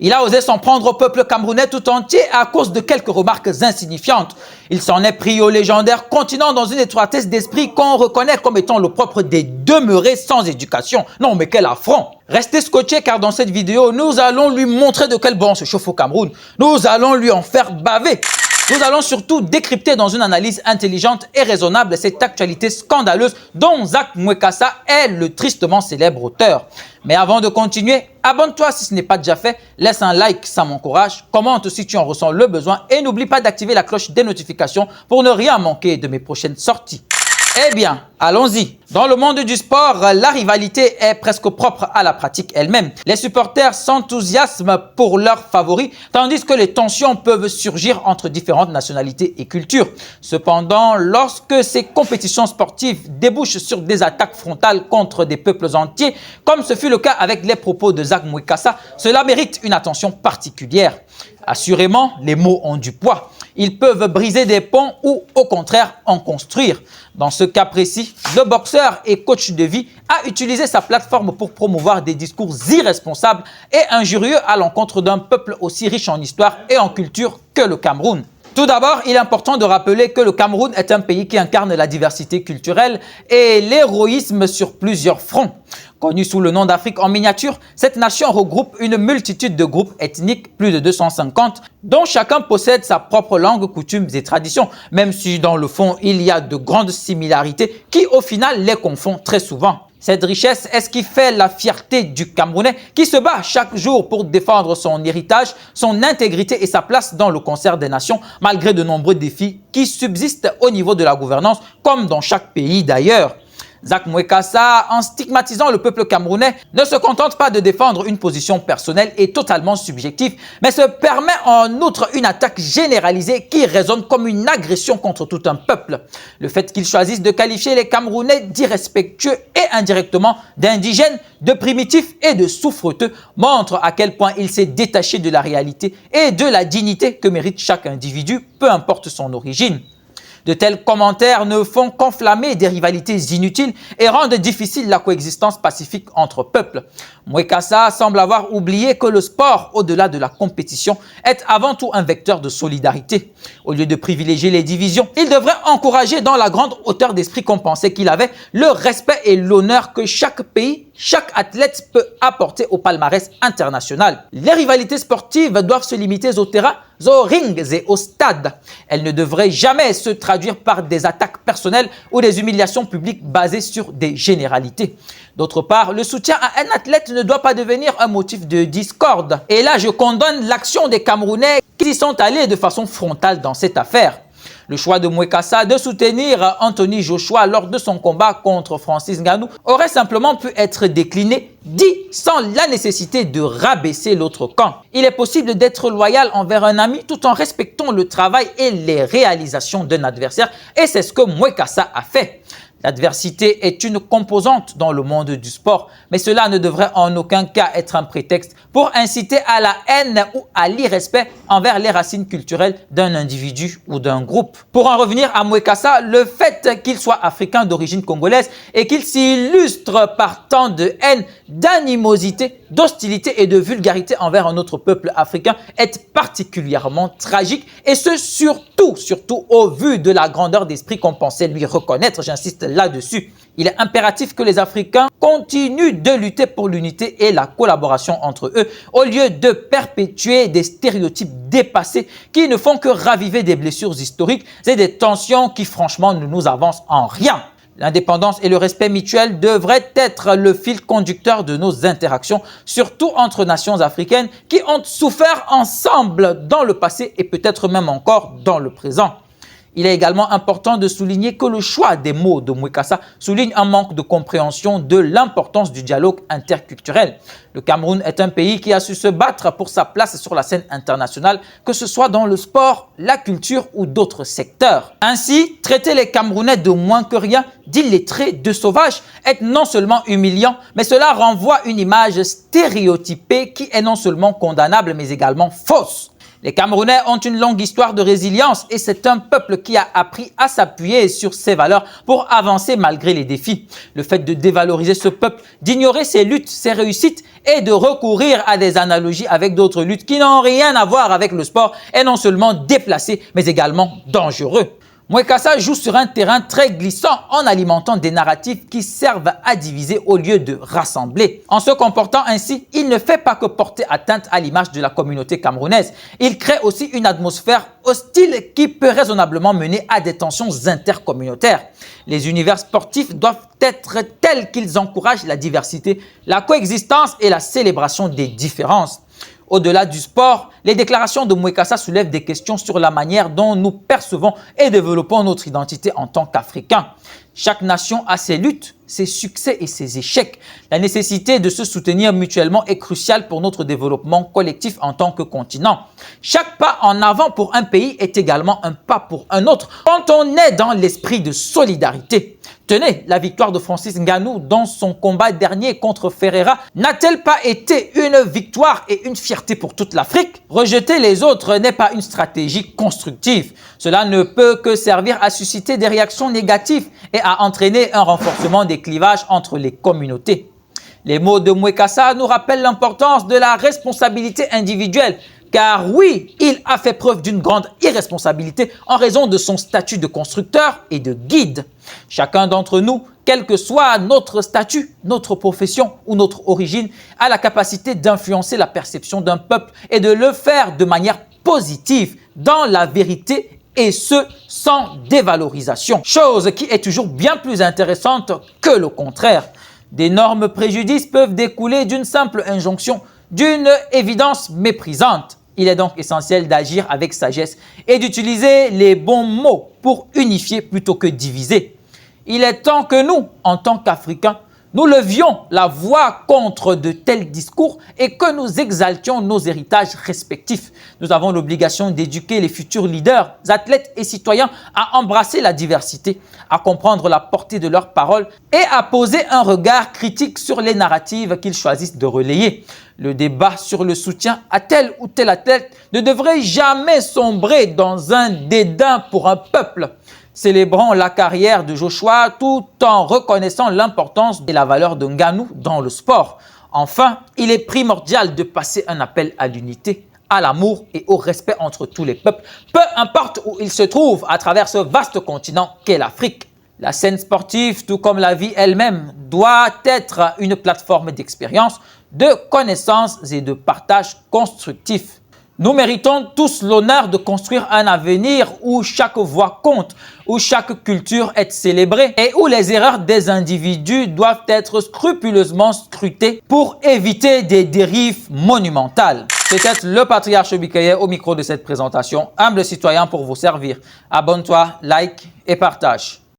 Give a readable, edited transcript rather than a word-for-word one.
Il a osé s'en prendre au peuple camerounais tout entier à cause de quelques remarques insignifiantes. Il s'en est pris au légendaire continent dans une étroitesse d'esprit qu'on reconnaît comme étant le propre des demeurés sans éducation. Non, mais quel affront! Restez scotchés car dans cette vidéo, nous allons lui montrer de quel bois on se chauffe au Cameroun. Nous allons lui en faire baver. Nous allons surtout décrypter dans une analyse intelligente et raisonnable cette actualité scandaleuse dont Zak Mwekassa est le tristement célèbre auteur. Mais avant de continuer, abonne-toi si ce n'est pas déjà fait, laisse un like, ça m'encourage, commente si tu en ressens le besoin et n'oublie pas d'activer la cloche des notifications pour ne rien manquer de mes prochaines sorties. Eh bien, allons-y. Dans le monde du sport, la rivalité est presque propre à la pratique elle-même. Les supporters s'enthousiasment pour leurs favoris, tandis que les tensions peuvent surgir entre différentes nationalités et cultures. Cependant, lorsque ces compétitions sportives débouchent sur des attaques frontales contre des peuples entiers, comme ce fut le cas avec les propos de Zak Mwekassa, cela mérite une attention particulière. Assurément, les mots ont du poids. Ils peuvent briser des ponts ou, au contraire, en construire. Dans ce cas précis, le boxeur et coach de vie a utilisé sa plateforme pour promouvoir des discours irresponsables et injurieux à l'encontre d'un peuple aussi riche en histoire et en culture que le Cameroun. Tout d'abord, il est important de rappeler que le Cameroun est un pays qui incarne la diversité culturelle et l'héroïsme sur plusieurs fronts. Connue sous le nom d'Afrique en miniature, cette nation regroupe une multitude de groupes ethniques, plus de 250, dont chacun possède sa propre langue, coutumes et traditions, même si dans le fond, il y a de grandes similarités qui au final les confondent très souvent. Cette richesse est ce qui fait la fierté du Camerounais qui se bat chaque jour pour défendre son héritage, son intégrité et sa place dans le concert des nations, malgré de nombreux défis qui subsistent au niveau de la gouvernance, comme dans chaque pays d'ailleurs. Zak Mwekassa, en stigmatisant le peuple camerounais, ne se contente pas de défendre une position personnelle et totalement subjective, mais se permet en outre une attaque généralisée qui résonne comme une agression contre tout un peuple. Le fait qu'il choisisse de qualifier les Camerounais d'irrespectueux et indirectement d'indigènes, de primitifs et de souffreteux montre à quel point il s'est détaché de la réalité et de la dignité que mérite chaque individu, peu importe son origine. De tels commentaires ne font qu'enflammer des rivalités inutiles et rendent difficile la coexistence pacifique entre peuples. Mwekassa semble avoir oublié que le sport, au-delà de la compétition, est avant tout un vecteur de solidarité. Au lieu de privilégier les divisions, il devrait encourager dans la grande hauteur d'esprit qu'on pensait qu'il avait le respect et l'honneur que chaque pays, chaque athlète peut apporter au palmarès international. Les rivalités sportives doivent se limiter au terrain, aux rings et au stade. Elles ne devraient jamais se traduire par des attaques personnelles ou des humiliations publiques basées sur des généralités. D'autre part, le soutien à un athlète ne doit pas devenir un motif de discorde. Et là, je condamne l'action des Camerounais qui y sont allés de façon frontale dans cette affaire. Le choix de Mwekassa de soutenir Anthony Joshua lors de son combat contre Francis Ngannou aurait simplement pu être décliné, dit sans la nécessité de rabaisser l'autre camp. Il est possible d'être loyal envers un ami tout en respectant le travail et les réalisations d'un adversaire et c'est ce que Mwekassa a fait. L'adversité est une composante dans le monde du sport, mais cela ne devrait en aucun cas être un prétexte pour inciter à la haine ou à l'irrespect envers les racines culturelles d'un individu ou d'un groupe. Pour en revenir à Mwekassa, le fait qu'il soit africain d'origine congolaise et qu'il s'illustre par tant de haine, d'animosité, d'hostilité et de vulgarité envers un autre peuple africain est particulièrement tragique et ce surtout au vu de la grandeur d'esprit qu'on pensait lui reconnaître, j'insiste là-dessus. Il est impératif que les Africains continuent de lutter pour l'unité et la collaboration entre eux au lieu de perpétuer des stéréotypes dépassés qui ne font que raviver des blessures historiques et des tensions qui franchement ne nous avancent en rien. L'indépendance et le respect mutuel devraient être le fil conducteur de nos interactions, surtout entre nations africaines qui ont souffert ensemble dans le passé et peut-être même encore dans le présent. Il est également important de souligner que le choix des mots de Mwekassa souligne un manque de compréhension de l'importance du dialogue interculturel. Le Cameroun est un pays qui a su se battre pour sa place sur la scène internationale, que ce soit dans le sport, la culture ou d'autres secteurs. Ainsi, traiter les Camerounais de moins que rien, d'illettrés, de sauvages, est non seulement humiliant, mais cela renvoie une image stéréotypée qui est non seulement condamnable, mais également fausse. Les Camerounais ont une longue histoire de résilience et c'est un peuple qui a appris à s'appuyer sur ses valeurs pour avancer malgré les défis. Le fait de dévaloriser ce peuple, d'ignorer ses luttes, ses réussites et de recourir à des analogies avec d'autres luttes qui n'ont rien à voir avec le sport est non seulement déplacé, mais également dangereux. Mwekassa joue sur un terrain très glissant en alimentant des narratifs qui servent à diviser au lieu de rassembler. En se comportant ainsi, il ne fait pas que porter atteinte à l'image de la communauté camerounaise. Il crée aussi une atmosphère hostile qui peut raisonnablement mener à des tensions intercommunautaires. Les univers sportifs doivent être tels qu'ils encouragent la diversité, la coexistence et la célébration des différences. Au-delà du sport, les déclarations de Mwekassa soulèvent des questions sur la manière dont nous percevons et développons notre identité en tant qu'Africains. Chaque nation a ses luttes, ses succès et ses échecs. La nécessité de se soutenir mutuellement est cruciale pour notre développement collectif en tant que continent. Chaque pas en avant pour un pays est également un pas pour un autre quand on est dans l'esprit de solidarité. Tenez, la victoire de Francis Ngannou dans son combat dernier contre Ferreira n'a-t-elle pas été une victoire et une fierté pour toute l'Afrique? Rejeter les autres n'est pas une stratégie constructive. Cela ne peut que servir à susciter des réactions négatives et à entraîner un renforcement des clivages entre les communautés. Les mots de Mwekassa nous rappellent l'importance de la responsabilité individuelle. Car oui, il a fait preuve d'une grande irresponsabilité en raison de son statut de constructeur et de guide. Chacun d'entre nous, quel que soit notre statut, notre profession ou notre origine, a la capacité d'influencer la perception d'un peuple et de le faire de manière positive, dans la vérité et ce, sans dévalorisation. Chose qui est toujours bien plus intéressante que le contraire. D'énormes préjudices peuvent découler d'une simple injonction, d'une évidence méprisante. Il est donc essentiel d'agir avec sagesse et d'utiliser les bons mots pour unifier plutôt que diviser. Il est temps que nous, en tant qu'Africains, nous levions la voix contre de tels discours et que nous exaltions nos héritages respectifs. Nous avons l'obligation d'éduquer les futurs leaders, athlètes et citoyens à embrasser la diversité, à comprendre la portée de leurs paroles et à poser un regard critique sur les narratives qu'ils choisissent de relayer. Le débat sur le soutien à tel ou tel athlète ne devrait jamais sombrer dans un dédain pour un peuple. Célébrons la carrière de Joshua tout en reconnaissant l'importance et la valeur de Ngannou dans le sport. Enfin, il est primordial de passer un appel à l'unité, à l'amour et au respect entre tous les peuples, peu importe où ils se trouvent à travers ce vaste continent qu'est l'Afrique. La scène sportive, tout comme la vie elle-même, doit être une plateforme d'expérience, de connaissances et de partage constructif. Nous méritons tous l'honneur de construire un avenir où chaque voix compte, où chaque culture est célébrée et où les erreurs des individus doivent être scrupuleusement scrutées pour éviter des dérives monumentales. C'était le patriarche Bikaye au micro de cette présentation. Humble citoyen pour vous servir. Abonne-toi, like et partage.